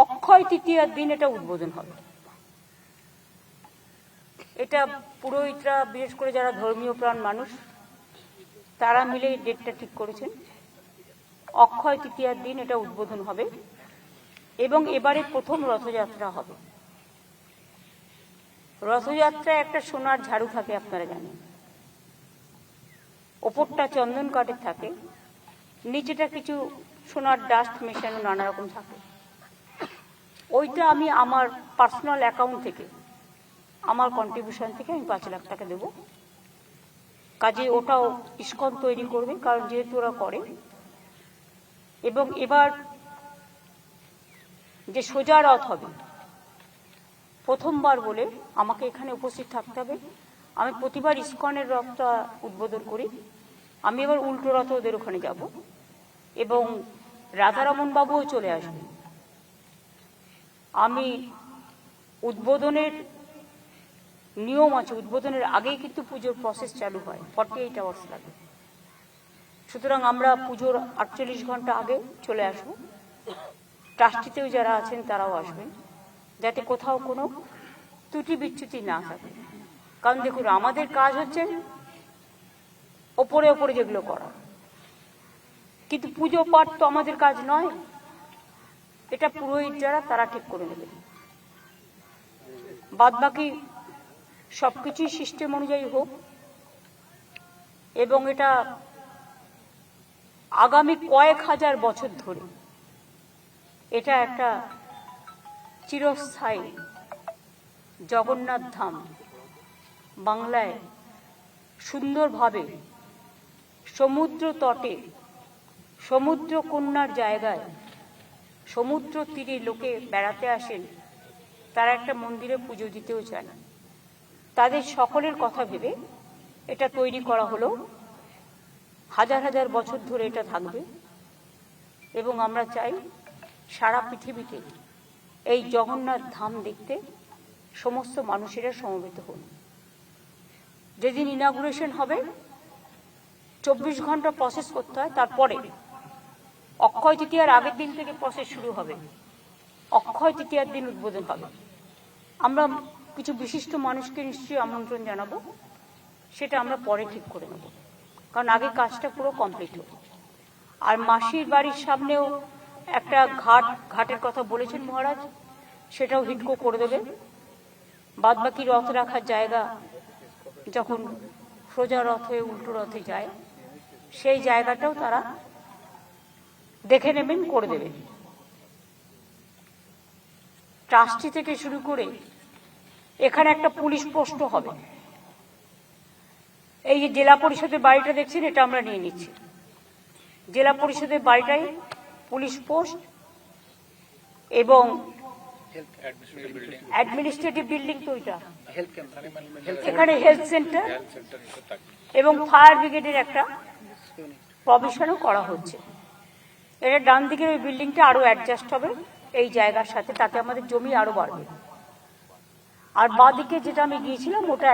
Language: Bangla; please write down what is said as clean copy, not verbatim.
অক্ষয় তৃতীয়ার দিন এটা উদ্বোধন হবে। এটা পুরোহিতরা, বিশেষ করে যারা ধর্মীয় প্রাণ মানুষ, তারা মিলে ডেটটা ঠিক করেছেন। অক্ষয় তৃতীয়ার দিন এটা উদ্বোধন হবে এবং এবারে প্রথম রথযাত্রা হবে। রথযাত্রায় একটা সোনার ঝাড়ু থাকে, আপনারা জানেন। ওপরটা চন্দন কাঠের থাকে, নিচেটা কিছু সোনার ডাস্ট মেশানো নানা রকম থাকে। ওইটা আমি আমার পার্সোনাল অ্যাকাউন্ট থেকে, আমার কন্ট্রিবিউশন থেকে আমি 5 লাখ টাকা দেব। কাজে ওটাও ইস্কন তৈরি করবে, কারণ যেহেতু ওরা করে। এবং এবার যে সোজা রথ হবে, প্রথমবার বলে আমাকে এখানে উপস্থিত থাকতে হবে। আমি প্রতিবার ইস্কনের রথটা উদ্বোধন করি, আমি এবার উল্টো রথ ওদের ওখানে যাব এবং রাধারমন বাবুও চলে আসবে। আমি উদ্বোধনের নিয়ম আছে, উদ্বোধনের আগেই কিন্তু পুজোর প্রসেস চালু হয়, 48 আওয়ার্স লাগে। সুতরাং আমরা পুজোর 48 ঘন্টা আগে চলে আসব। ট্রাস্টিতেও যারা আছেন তারাও আসবেন, যাতে কোথাও কোনো ত্রুটি বিচ্যুতি না থাকে। কারণ দেখুন, আমাদের কাজ হচ্ছে ওপরে ওপরে যেগুলো করা, কিন্তু পুজো পাঠ তো আমাদের কাজ নয়। এটা পুরোহিত যারা, তারা ঠিক করে নেবেন। বাদ বাকি সবকিছুই সিস্টেম অনুযায়ী হোক এবং এটা আগামী কয়েক হাজার বছর ধরে এটা একটা চিরস্থায়ী জগন্নাথ ধাম বাংলায় সুন্দরভাবে সমুদ্র তটে, সমুদ্র কন্যার জায়গায়, সমুদ্র তীরে লোকে বেড়াতে আসেন, তারা একটা মন্দিরে পুজো দিতেও চান। তাদের সকলের কথা ভেবে এটা তৈরি করা হলো। হাজার হাজার বছর ধরে এটা থাকবে এবং আমরা চাই সারা পৃথিবীতে এই জগন্নাথ ধাম দেখতে সমস্ত মানুষেরা সমবেত হন। যেদিন ইনাগুরেশন হবে 24 ঘন্টা প্রসেস করতে হয়, তারপরে অক্ষয় তৃতীয়ার আগের দিন থেকে প্রসেস শুরু হবে। অক্ষয় তৃতীয়ার দিন উদ্বোধন হবে। আমরা কিছু বিশিষ্ট মানুষকে নিশ্চয়ই আমন্ত্রণ জানাবো, সেটা আমরা পরে ঠিক করে নেব, কারণ আগে কাজটা পুরো কমপ্লিট হবে। আর মাসির বাড়ির সামনেও একটা ঘাটের কথা বলেছেন মহারাজ, সেটাও হিটকো করে দেবে। বাদ বাকি রথ রাখার জায়গা যখন সোজা রথ হয়ে উল্টো রথে যায়, সেই জায়গাটাও তারা দেখে নেবেন, করে দেবেন। ট্রাস্টি থেকে শুরু করে এখানে একটা পুলিশ পোস্টও হবে। এই যে জেলা পরিষদের বাড়িটা দেখছেন, এটা আমরা নিয়ে নিচ্ছি। জেলা পরিষদের বাড়িটাই পুলিশ পোস্ট এবং অ্যাডমিনিস্ট্রেটিভ বিল্ডিং তো ওইটা, এখানে হেলথ সেন্টার এবং ফায়ার ব্রিগেডের একটা প্রভিশনও করা হচ্ছে। এটা ডান দিকের ওই বিল্ডিংটা আরো অ্যাডজাস্ট হবে এই জায়গার সাথে, তাতে আমাদের জমি আরো বাড়বে। আর বাঁ দিকে যেটা আমি গিয়েছিলাম ওটা